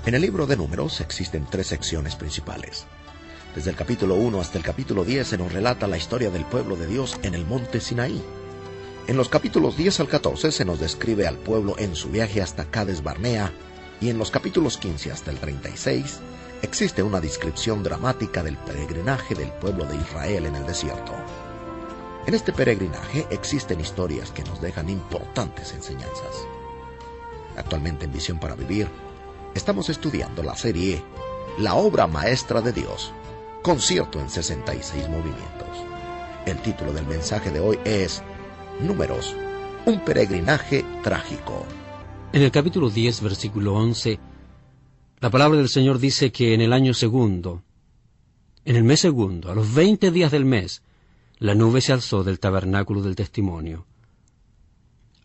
En el libro de Números existen 3 secciones principales. Desde el capítulo 1 hasta el capítulo 10 se nos relata la historia del pueblo de Dios en el monte Sinaí. En los capítulos 10 al 14 se nos describe al pueblo en su viaje hasta Cades Barnea, y en los capítulos 15 hasta el 36 existe una descripción dramática del peregrinaje del pueblo de Israel en el desierto. En este peregrinaje existen historias que nos dejan importantes enseñanzas. Actualmente en Visión para Vivir estamos estudiando la serie La obra maestra de Dios, concierto en 66 movimientos. El título del mensaje de hoy es Números, un peregrinaje trágico. En el capítulo 10, versículo 11, la palabra del Señor dice que en el año segundo, en el mes segundo, a los 20 días del mes, la nube se alzó del tabernáculo del testimonio.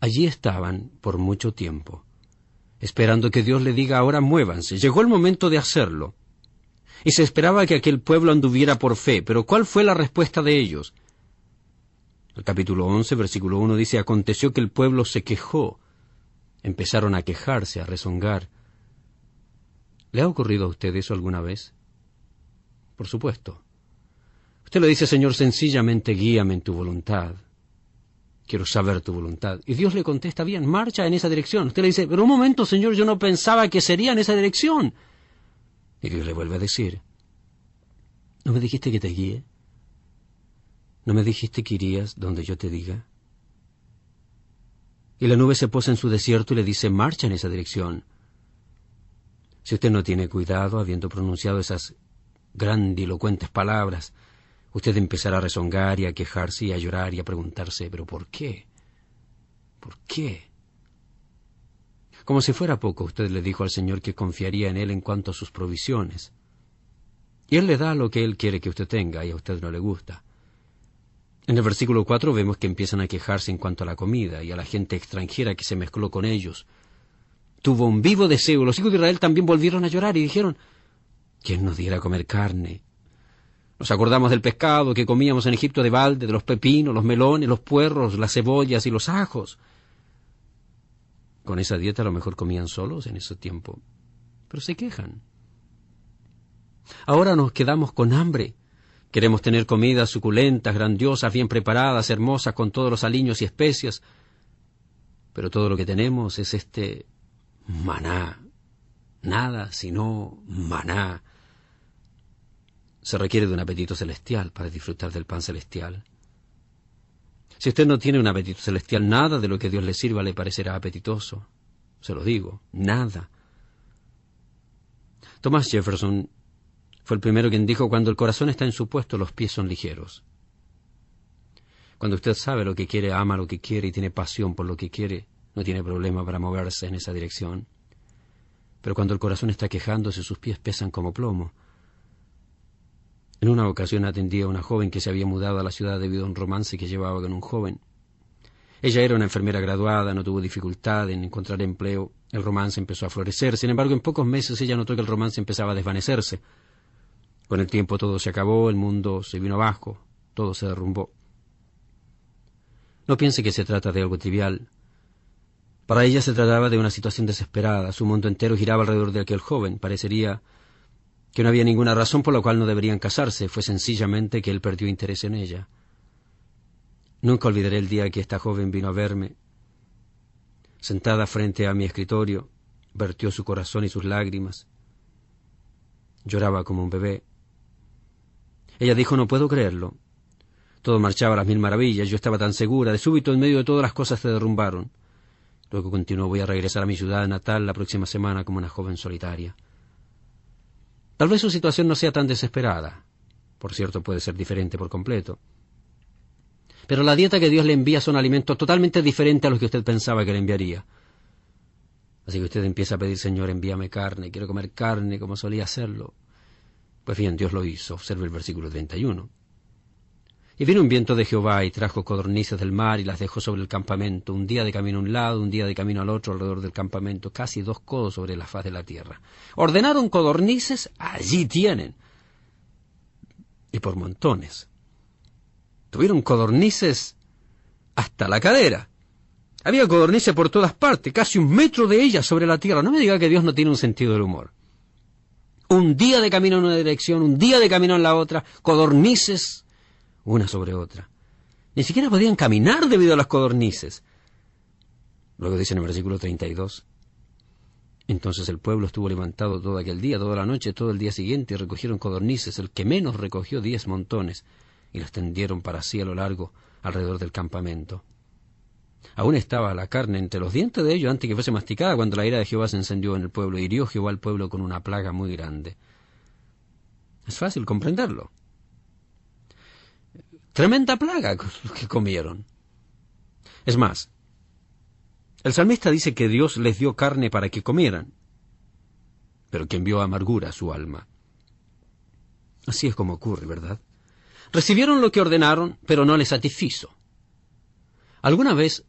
Allí estaban por mucho tiempo, esperando que Dios le diga: ahora muévanse. Llegó el momento de hacerlo. Y se esperaba que aquel pueblo anduviera por fe, pero ¿cuál fue la respuesta de ellos? El capítulo 11, versículo 1 dice: aconteció que el pueblo se quejó. Empezaron a quejarse, a rezongar. ¿Le ha ocurrido a usted eso alguna vez? Por supuesto. Usted le dice: Señor, sencillamente guíame en tu voluntad. Quiero saber tu voluntad. Y Dios le contesta: bien, marcha en esa dirección. Usted le dice: pero un momento, Señor, yo no pensaba que sería en esa dirección. Y Dios le vuelve a decir: ¿no me dijiste que te guíe? ¿No me dijiste que irías donde yo te diga? Y la nube se posa en su desierto y le dice: marcha en esa dirección. Si usted no tiene cuidado, habiendo pronunciado esas grandilocuentes palabras, usted empezará a rezongar y a quejarse y a llorar y a preguntarse: ¿pero por qué? ¿Por qué? Como si fuera poco, usted le dijo al Señor que confiaría en Él en cuanto a sus provisiones. Y Él le da lo que Él quiere que usted tenga y a usted no le gusta. En el versículo 4 vemos que empiezan a quejarse en cuanto a la comida y a la gente extranjera que se mezcló con ellos. Tuvo un vivo deseo. Los hijos de Israel también volvieron a llorar y dijeron: ¿quién nos diera a comer carne? Nos acordamos del pescado que comíamos en Egipto de balde, de los pepinos, los melones, los puerros, las cebollas y los ajos. Con esa dieta a lo mejor comían solos en ese tiempo, pero se quejan. Ahora nos quedamos con hambre. Queremos tener comidas suculentas, grandiosas, bien preparadas, hermosas, con todos los aliños y especias. Pero todo lo que tenemos es este maná. Nada sino maná. Se requiere de un apetito celestial para disfrutar del pan celestial. Si usted no tiene un apetito celestial, nada de lo que Dios le sirva le parecerá apetitoso. Se lo digo, nada. Thomas Jefferson fue el primero quien dijo: cuando el corazón está en su puesto, los pies son ligeros. Cuando usted sabe lo que quiere, ama lo que quiere y tiene pasión por lo que quiere, no tiene problema para moverse en esa dirección. Pero cuando el corazón está quejándose, sus pies pesan como plomo. En una ocasión atendí a una joven que se había mudado a la ciudad debido a un romance que llevaba con un joven. Ella era una enfermera graduada, no tuvo dificultad en encontrar empleo. El romance empezó a florecer. Sin embargo, en pocos meses ella notó que el romance empezaba a desvanecerse. Con el tiempo todo se acabó, el mundo se vino abajo, todo se derrumbó. No piense que se trata de algo trivial. Para ella se trataba de una situación desesperada. Su mundo entero giraba alrededor de aquel joven. Parecería que no había ninguna razón por la cual no deberían casarse. Fue sencillamente que él perdió interés en ella. Nunca olvidaré el día que esta joven vino a verme. Sentada frente a mi escritorio, vertió su corazón y sus lágrimas. Lloraba como un bebé. Ella dijo: no puedo creerlo. Todo marchaba a las mil maravillas. Yo estaba tan segura. De súbito, en medio de todas las cosas se derrumbaron. Luego continuó: voy a regresar a mi ciudad natal la próxima semana como una joven solitaria. Tal vez su situación no sea tan desesperada. Por cierto, puede ser diferente por completo. Pero la dieta que Dios le envía son alimentos totalmente diferentes a los que usted pensaba que le enviaría. Así que usted empieza a pedir: Señor, envíame carne, quiero comer carne como solía hacerlo. Pues bien, Dios lo hizo. Observe el versículo 31. Y vino un viento de Jehová y trajo codornices del mar y las dejó sobre el campamento, un día de camino a un lado, un día de camino al otro alrededor del campamento, casi 2 codos sobre la faz de la tierra. Ordenaron codornices, allí tienen. Y por montones. Tuvieron codornices hasta la cadera. Había codornices por todas partes, casi 1 metro de ellas sobre la tierra. No me diga que Dios no tiene un sentido del humor. Un día de camino en una dirección, un día de camino en la otra, codornices una sobre otra. Ni siquiera podían caminar debido a las codornices. Luego dice en el versículo 32, entonces el pueblo estuvo levantado todo aquel día, toda la noche, todo el día siguiente, y recogieron codornices. El que menos recogió 10 montones, y las tendieron para sí a lo largo, alrededor del campamento. Aún estaba la carne entre los dientes de ellos antes que fuese masticada, cuando la ira de Jehová se encendió en el pueblo, y hirió Jehová al pueblo con una plaga muy grande. Es fácil comprenderlo. Tremenda plaga que comieron. Es más, el salmista dice que Dios les dio carne para que comieran, pero que envió amargura a su alma. Así es como ocurre, ¿verdad? Recibieron lo que ordenaron, pero no les satisfizo. ¿Alguna vez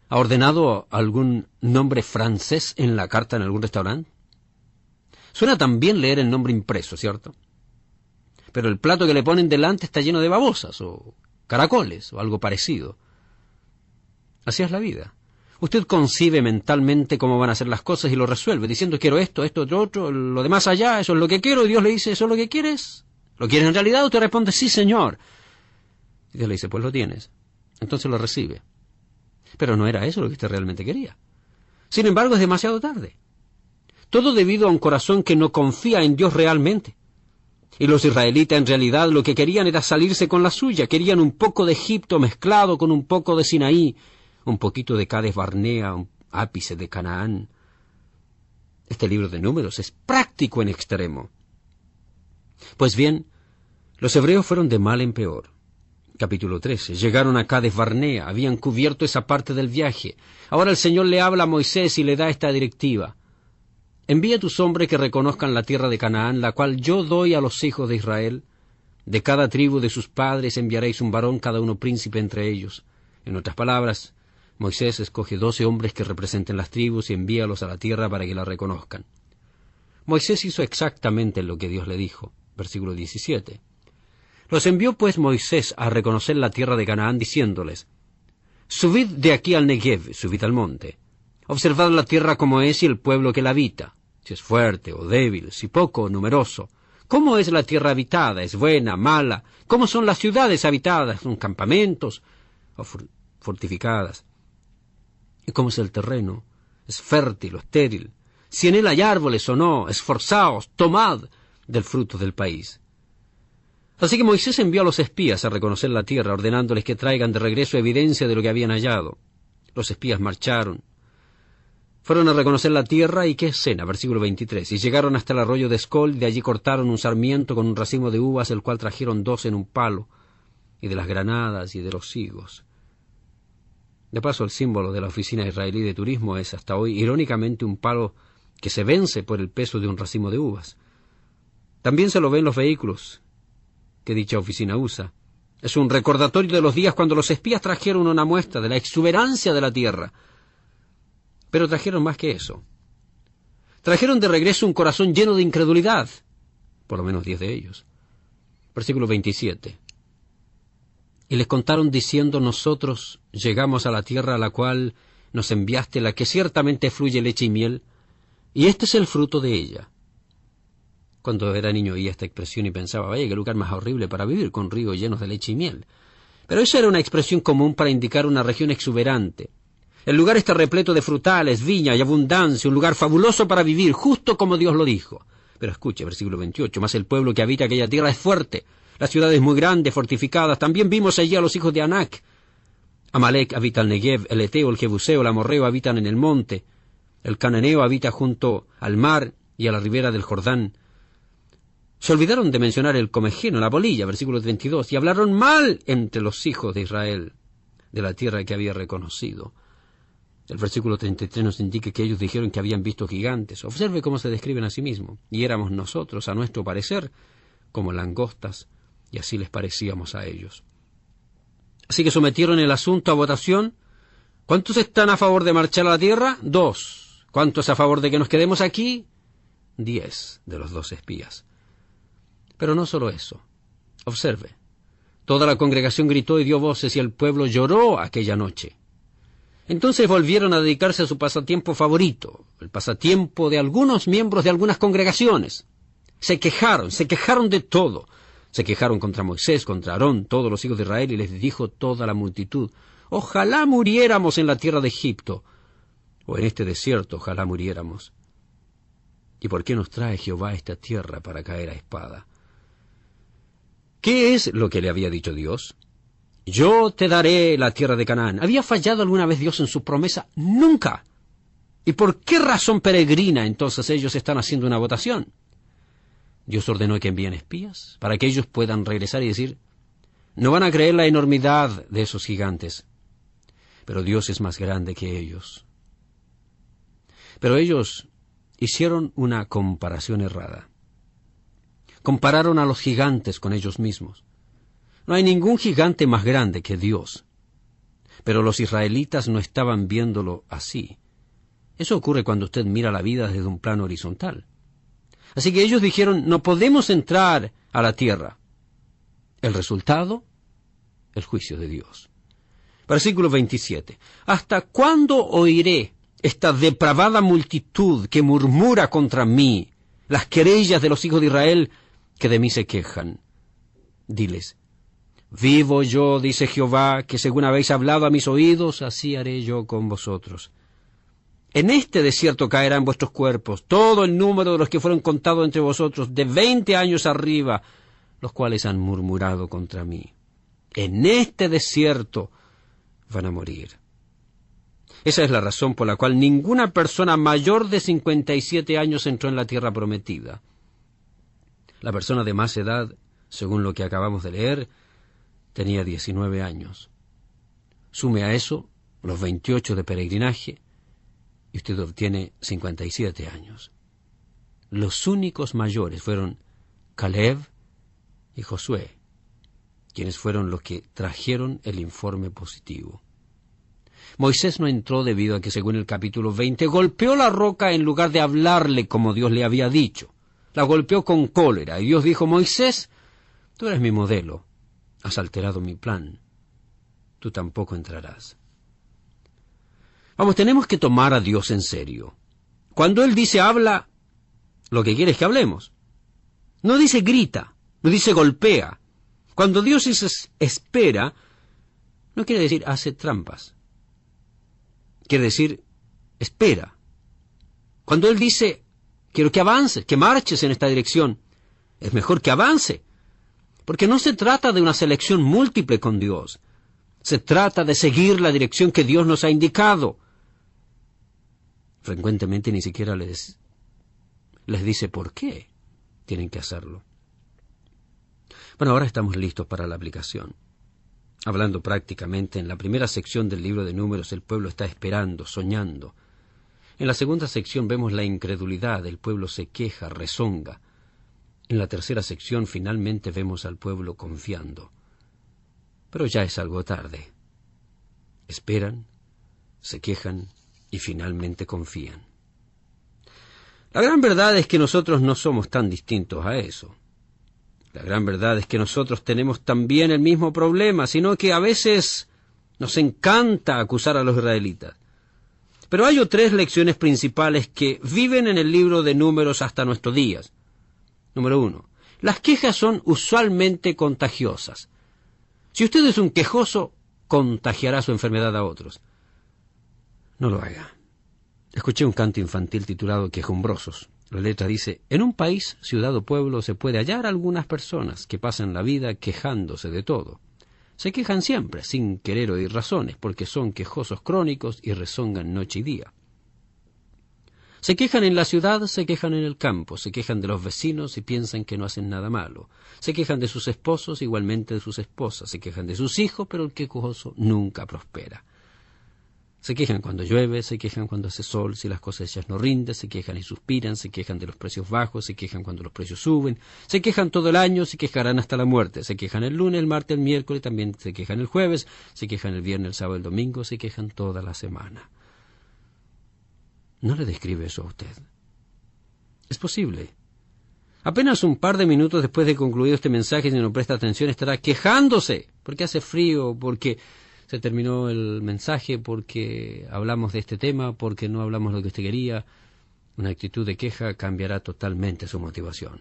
ha ordenado algún nombre francés en la carta en algún restaurante? Suena tan bien leer el nombre impreso, ¿cierto? Pero el plato que le ponen delante está lleno de babosas, o caracoles, o algo parecido. Así es la vida. Usted concibe mentalmente cómo van a ser las cosas y lo resuelve, diciendo quiero esto, otro, lo demás allá, eso es lo que quiero, y Dios le dice, ¿eso es lo que quieres? ¿Lo quieres en realidad? Usted responde, sí, Señor. Y Dios le dice, pues lo tienes. Entonces lo recibe. Pero no era eso lo que usted realmente quería. Sin embargo, es demasiado tarde. Todo debido a un corazón que no confía en Dios realmente. Y los israelitas en realidad lo que querían era salirse con la suya. Querían un poco de Egipto mezclado con un poco de Sinaí, un poquito de Cades Barnea, un ápice de Canaán. Este libro de Números es práctico en extremo. Pues bien, los hebreos fueron de mal en peor. Capítulo 13. Llegaron a Cades Barnea, habían cubierto esa parte del viaje. Ahora el Señor le habla a Moisés y le da esta directiva. Envía a tus hombres que reconozcan la tierra de Canaán, la cual yo doy a los hijos de Israel. De cada tribu de sus padres enviaréis un varón, cada uno príncipe entre ellos. En otras palabras, Moisés escoge 12 hombres que representen las tribus y envíalos a la tierra para que la reconozcan. Moisés hizo exactamente lo que Dios le dijo. Versículo 17. Los envió pues Moisés a reconocer la tierra de Canaán, diciéndoles, subid de aquí al Negev, subid al monte. Observad la tierra como es y el pueblo que la habita, si es fuerte o débil, si poco o numeroso. ¿Cómo es la tierra habitada? ¿Es buena, mala? ¿Cómo son las ciudades habitadas? ¿Son campamentos o fortificadas? ¿Y cómo es el terreno? ¿Es fértil o estéril? Si en él hay árboles o no, esforzaos, tomad del fruto del país. Así que Moisés envió a los espías a reconocer la tierra, ordenándoles que traigan de regreso evidencia de lo que habían hallado. Los espías marcharon. Fueron a reconocer la tierra y qué escena, versículo 23. Y llegaron hasta el arroyo de Escol, de allí cortaron un sarmiento con un racimo de uvas, el cual trajeron 12 en un palo, y de las granadas y de los higos. De paso, el símbolo de la Oficina Israelí de Turismo es hasta hoy, irónicamente, un palo que se vence por el peso de un racimo de uvas. También se lo ve en los vehículos que dicha oficina usa. Es un recordatorio de los días cuando los espías trajeron una muestra de la exuberancia de la tierra. Pero trajeron más que eso. Trajeron de regreso un corazón lleno de incredulidad, por lo menos 10 de ellos. Versículo 27. Y les contaron diciendo, nosotros llegamos a la tierra a la cual nos enviaste, la que ciertamente fluye leche y miel, y este es el fruto de ella. Cuando era niño oía esta expresión y pensaba, vaya, qué lugar más horrible para vivir, con ríos llenos de leche y miel. Pero esa era una expresión común para indicar una región exuberante. El lugar está repleto de frutales, viña y abundancia, un lugar fabuloso para vivir, justo como Dios lo dijo. Pero escuche, versículo 28, mas el pueblo que habita aquella tierra es fuerte, las ciudades muy grandes, fortificadas. También vimos allí a los hijos de Anac. Amalek habita el Negev, el Eteo, el Jebuseo, el Amorreo habitan en el monte, el Cananeo habita junto al mar y a la ribera del Jordán. Se olvidaron de mencionar el comejeno, la bolilla, versículo 22, y hablaron mal entre los hijos de Israel de la tierra que había reconocido. El versículo 33 nos indica que ellos dijeron que habían visto gigantes. Observe cómo se describen a sí mismos. Y éramos nosotros, a nuestro parecer, como langostas, y así les parecíamos a ellos. Así que sometieron el asunto a votación. ¿Cuántos están a favor de marchar a la tierra? 2. ¿Cuántos a favor de que nos quedemos aquí? 10 de los 2 espías. Pero no solo eso. Observe. Toda la congregación gritó y dio voces y el pueblo lloró aquella noche. Entonces volvieron a dedicarse a su pasatiempo favorito, el pasatiempo de algunos miembros de algunas congregaciones. se quejaron de todo. Se quejaron contra Moisés, contra Aarón, todos los hijos de Israel, y les dijo toda la multitud: ojalá muriéramos en la tierra de Egipto, o en este desierto, ojalá muriéramos. ¿Y por qué nos trae Jehová a esta tierra para caer a espada? ¿Qué es lo que le había dicho Dios? Yo te daré la tierra de Canaán. ¿Había fallado alguna vez Dios en su promesa? ¡Nunca! ¿Y por qué razón peregrina entonces ellos están haciendo una votación? Dios ordenó que envíen espías para que ellos puedan regresar y decir: no van a creer la enormidad de esos gigantes, pero Dios es más grande que ellos. Pero ellos hicieron una comparación errada. Compararon a los gigantes con ellos mismos. No hay ningún gigante más grande que Dios. Pero los israelitas no estaban viéndolo así. Eso ocurre cuando usted mira la vida desde un plano horizontal. Así que ellos dijeron: no podemos entrar a la tierra. El resultado, el juicio de Dios. Versículo 27. ¿Hasta cuándo oiré esta depravada multitud que murmura contra mí, las querellas de los hijos de Israel que de mí se quejan? Diles: vivo yo, dice Jehová, que según habéis hablado a mis oídos, así haré yo con vosotros. En este desierto caerán vuestros cuerpos, todo el número de los que fueron contados entre vosotros, de 20 años arriba, los cuales han murmurado contra mí. En este desierto van a morir. Esa es la razón por la cual ninguna persona mayor de 57 años entró en la tierra prometida. La persona de más edad, según lo que acabamos de leer, tenía 19 años. Sume a eso los 28 de peregrinaje, y usted obtiene 57 años. Los únicos mayores fueron Caleb y Josué, quienes fueron los que trajeron el informe positivo. Moisés no entró debido a que, según el capítulo 20, golpeó la roca en lugar de hablarle como Dios le había dicho. La golpeó con cólera, y Dios dijo: Moisés, tú eres mi modelo, has alterado mi plan, tú tampoco entrarás. Vamos, tenemos que tomar a Dios en serio. Cuando Él dice habla, lo que quiere es que hablemos. No dice grita, no dice golpea. Cuando Dios dice espera, no quiere decir hace trampas. Quiere decir espera. Cuando Él dice quiero que avances, que marches en esta dirección, es mejor que avance. Porque no se trata de una selección múltiple con Dios. Se trata de seguir la dirección que Dios nos ha indicado. Frecuentemente ni siquiera les dice por qué tienen que hacerlo. Bueno, ahora estamos listos para la aplicación. Hablando prácticamente, en la primera sección del libro de Números, el pueblo está esperando, soñando. En la segunda sección vemos la incredulidad, el pueblo se queja, rezonga. En la tercera sección finalmente vemos al pueblo confiando. Pero ya es algo tarde. Esperan, se quejan y finalmente confían. La gran verdad es que nosotros no somos tan distintos a eso. La gran verdad es que nosotros tenemos también el mismo problema, sino que a veces nos encanta acusar a los israelitas. Pero hay 3 lecciones principales que viven en el libro de Números hasta nuestros días. Número 1. Las quejas son usualmente contagiosas. Si usted es un quejoso, contagiará su enfermedad a otros. No lo haga. Escuché un canto infantil titulado Quejumbrosos. La letra dice: en un país, ciudad o pueblo, se puede hallar algunas personas que pasan la vida quejándose de todo. Se quejan siempre, sin querer oír razones, porque son quejosos crónicos y rezongan noche y día. Se quejan en la ciudad, se quejan en el campo, se quejan de los vecinos y piensan que no hacen nada malo. Se quejan de sus esposos, igualmente de sus esposas. Se quejan de sus hijos, pero el quejoso nunca prospera. Se quejan cuando llueve, se quejan cuando hace sol, si las cosechas no rinden, se quejan y suspiran, se quejan de los precios bajos, se quejan cuando los precios suben, se quejan todo el año, se quejarán hasta la muerte, se quejan el lunes, el martes, el miércoles, también se quejan el jueves, se quejan el viernes, el sábado, el domingo, se quejan toda la semana. ¿No le describe eso a usted? Es posible. Apenas un par de minutos después de concluido este mensaje, si no presta atención, estará quejándose, porque hace frío, porque se terminó el mensaje, porque hablamos de este tema, porque no hablamos lo que usted quería. Una actitud de queja cambiará totalmente su motivación.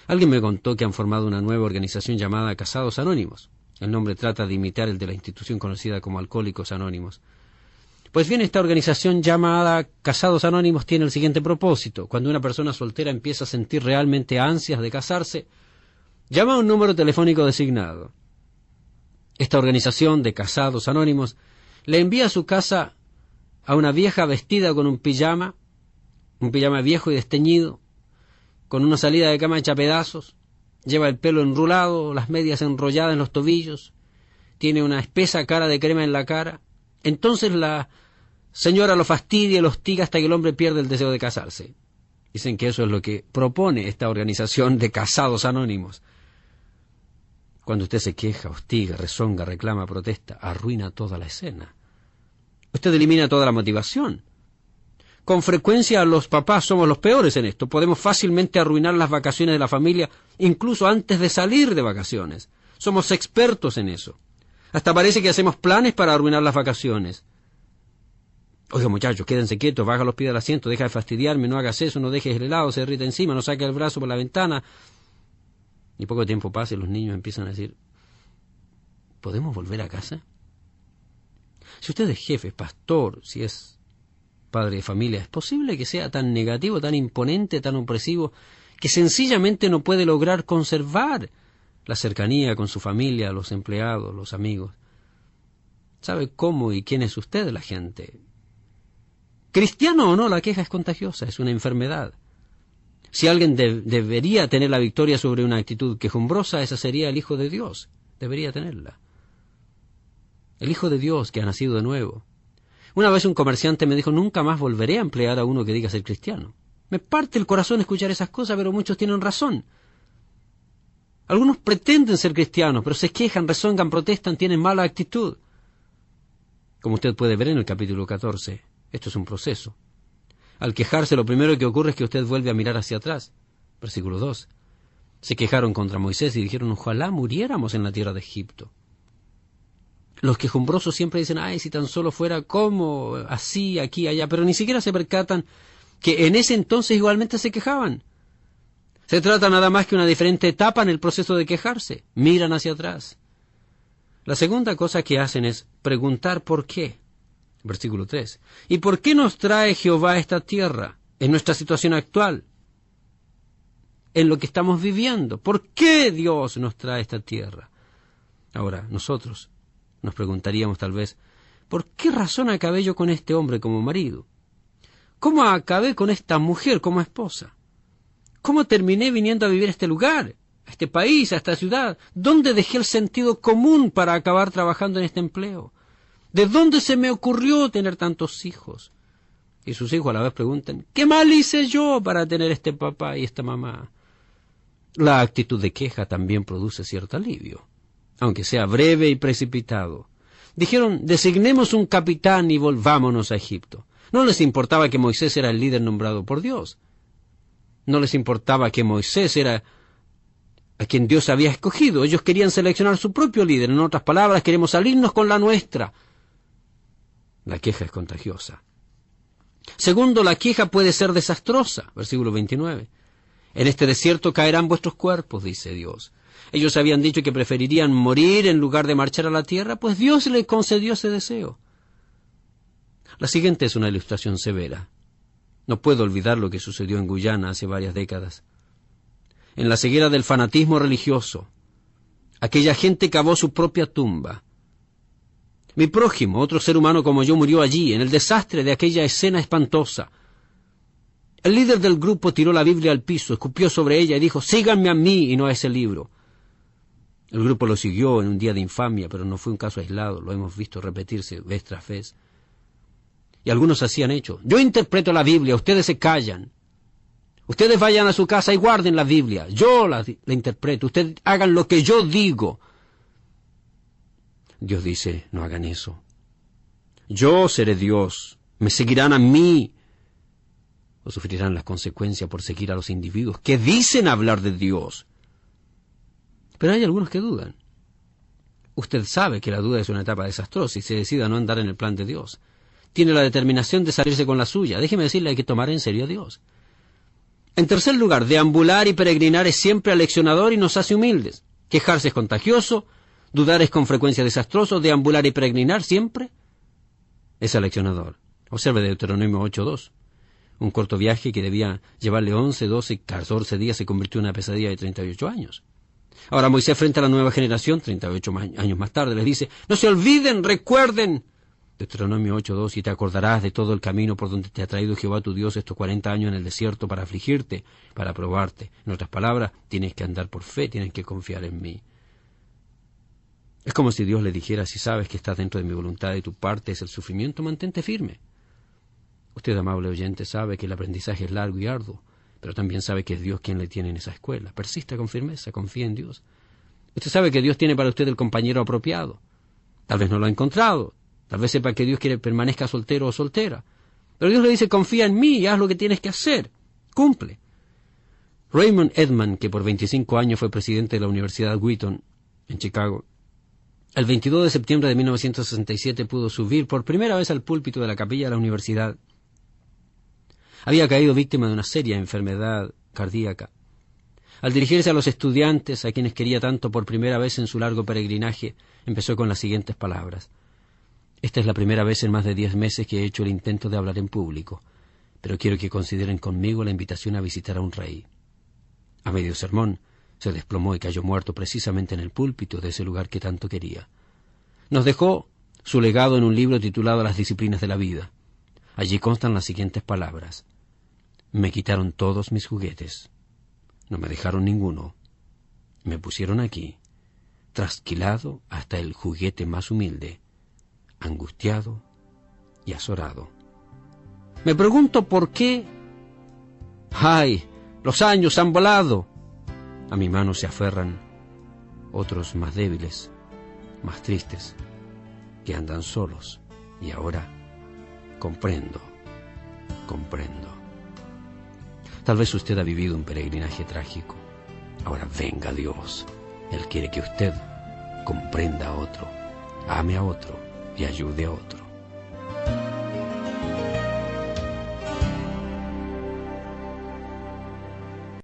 Alguien me contó que han formado una nueva organización llamada Casados Anónimos. El nombre trata de imitar el de la institución conocida como Alcohólicos Anónimos. Pues bien, esta organización llamada Casados Anónimos tiene el siguiente propósito. Cuando una persona soltera empieza a sentir realmente ansias de casarse, llama a un número telefónico designado. Esta organización de Casados Anónimos le envía a su casa a una vieja vestida con un pijama viejo y desteñido, con una salida de cama hecha pedazos, lleva el pelo enrulado, las medias enrolladas en los tobillos, tiene una espesa cara de crema en la cara. Entonces la señora lo fastidia y lo hostiga hasta que el hombre pierde el deseo de casarse. Dicen que eso es lo que propone esta organización de Casados Anónimos. Cuando usted se queja, hostiga, rezonga, reclama, protesta, arruina toda la escena. Usted elimina toda la motivación. Con frecuencia los papás somos los peores en esto. Podemos fácilmente arruinar las vacaciones de la familia, incluso antes de salir de vacaciones. Somos expertos en eso. Hasta parece que hacemos planes para arruinar las vacaciones. Oiga, muchachos, quédense quietos, baja los pies del asiento, deja de fastidiarme, no hagas eso, no dejes el helado, se derrita encima, no saques el brazo por la ventana. Y poco tiempo pasa y los niños empiezan a decir, ¿podemos volver a casa? Si usted es jefe, es pastor, si es padre de familia, ¿es posible que sea tan negativo, tan imponente, tan opresivo, que sencillamente no puede lograr conservar la cercanía con su familia, los empleados, los amigos? ¿Sabe cómo y quién es usted, la gente? Cristiano o no, la queja es contagiosa, es una enfermedad. Si alguien debería tener la victoria sobre una actitud quejumbrosa, ese sería el Hijo de Dios. Debería tenerla. El Hijo de Dios que ha nacido de nuevo. Una vez un comerciante me dijo, nunca más volveré a emplear a uno que diga ser cristiano. Me parte el corazón escuchar esas cosas, pero muchos tienen razón. Algunos pretenden ser cristianos, pero se quejan, rezongan, protestan, tienen mala actitud. Como usted puede ver en el capítulo 14, esto es un proceso. Al quejarse, lo primero que ocurre es que usted vuelve a mirar hacia atrás. Versículo 2. Se quejaron contra Moisés y dijeron, ojalá muriéramos en la tierra de Egipto. Los quejumbrosos siempre dicen, ay, si tan solo fuera como, así, aquí, allá, pero ni siquiera se percatan que en ese entonces igualmente se quejaban. Se trata nada más que una diferente etapa en el proceso de quejarse. Miran hacia atrás. La segunda cosa que hacen es preguntar por qué. Versículo 3. ¿Y por qué nos trae Jehová a esta tierra, en nuestra situación actual, en lo que estamos viviendo? ¿Por qué Dios nos trae a esta tierra? Ahora, nosotros nos preguntaríamos tal vez, ¿por qué razón acabé yo con este hombre como marido? ¿Cómo acabé con esta mujer como esposa? ¿Cómo terminé viniendo a vivir a este lugar, a este país, a esta ciudad? ¿Dónde dejé el sentido común para acabar trabajando en este empleo? ¿De dónde se me ocurrió tener tantos hijos? Y sus hijos a la vez preguntan, ¿qué mal hice yo para tener este papá y esta mamá? La actitud de queja también produce cierto alivio, aunque sea breve y precipitado. Dijeron, designemos un capitán y volvámonos a Egipto. No les importaba que Moisés era el líder nombrado por Dios. No les importaba que Moisés era a quien Dios había escogido. Ellos querían seleccionar su propio líder. En otras palabras, queremos salirnos con la nuestra. La queja es contagiosa. Segundo, la queja puede ser desastrosa. Versículo 29. En este desierto caerán vuestros cuerpos, dice Dios. Ellos habían dicho que preferirían morir en lugar de marchar a la tierra, pues Dios les concedió ese deseo. La siguiente es una ilustración severa. No puedo olvidar lo que sucedió en Guyana hace varias décadas. En la ceguera del fanatismo religioso, aquella gente cavó su propia tumba. Mi prójimo, otro ser humano como yo, murió allí, en el desastre de aquella escena espantosa. El líder del grupo tiró la Biblia al piso, escupió sobre ella y dijo, síganme a mí y no a ese libro. El grupo lo siguió en un día de infamia, pero no fue un caso aislado, lo hemos visto repetirse vez tras vez. Y algunos hacían hecho, yo interpreto la Biblia, ustedes se callan. Ustedes vayan a su casa y guarden la Biblia, yo la interpreto, ustedes hagan lo que yo digo. Dios dice, no hagan eso. Yo seré Dios, me seguirán a mí, o sufrirán las consecuencias por seguir a los individuos que dicen hablar de Dios. Pero hay algunos que dudan. Usted sabe que la duda es una etapa desastrosa y se decide a no andar en el plan de Dios. Tiene la determinación de salirse con la suya. Déjeme decirle, hay que tomar en serio a Dios. En tercer lugar, deambular y peregrinar es siempre aleccionador y nos hace humildes. Quejarse es contagioso, dudar es con frecuencia desastroso, deambular y peregrinar siempre es aleccionador. Observe Deuteronomio 8:2. Un corto viaje que debía llevarle 11, 12, 14 días se convirtió en una pesadilla de 38 años. Ahora Moisés, frente a la nueva generación, 38 años más tarde, les dice: no se olviden, recuerden. Deuteronomio 8:2, y te acordarás de todo el camino por donde te ha traído Jehová tu Dios estos 40 años en el desierto para afligirte, para probarte. En otras palabras, tienes que andar por fe, tienes que confiar en mí. Es como si Dios le dijera: si sabes que estás dentro de mi voluntad y tu parte es el sufrimiento, mantente firme. Usted, amable oyente, sabe que el aprendizaje es largo y arduo, pero también sabe que es Dios quien le tiene en esa escuela. Persista con firmeza, confía en Dios. Usted sabe que Dios tiene para usted el compañero apropiado. Tal vez no lo ha encontrado, tal vez sepa que Dios quiere que permanezca soltero o soltera, pero Dios le dice: confía en mí y haz lo que tienes que hacer, cumple. Raymond Edman, que por 25 años fue presidente de la Universidad Wheaton, en Chicago, el 22 de septiembre de 1967 pudo subir por primera vez al púlpito de la capilla de la universidad. Había caído víctima de una seria enfermedad cardíaca. Al dirigirse a los estudiantes, a quienes quería tanto por primera vez en su largo peregrinaje, empezó con las siguientes palabras: esta es la primera vez en más de 10 meses que he hecho el intento de hablar en público, pero quiero que consideren conmigo la invitación a visitar a un rey. A medio sermón, se desplomó y cayó muerto precisamente en el púlpito de ese lugar que tanto quería. Nos dejó su legado en un libro titulado Las disciplinas de la vida. Allí constan las siguientes palabras: me quitaron todos mis juguetes, no me dejaron ninguno, me pusieron aquí, trasquilado hasta el juguete más humilde, angustiado y azorado. Me pregunto por qué. ¡Ay! Los años han volado. A mi mano se aferran otros más débiles, más tristes, que andan solos. Y ahora comprendo. Tal vez usted ha vivido un peregrinaje trágico. Ahora venga Dios. Él quiere que usted comprenda a otro, ame a otro y ayude a otro.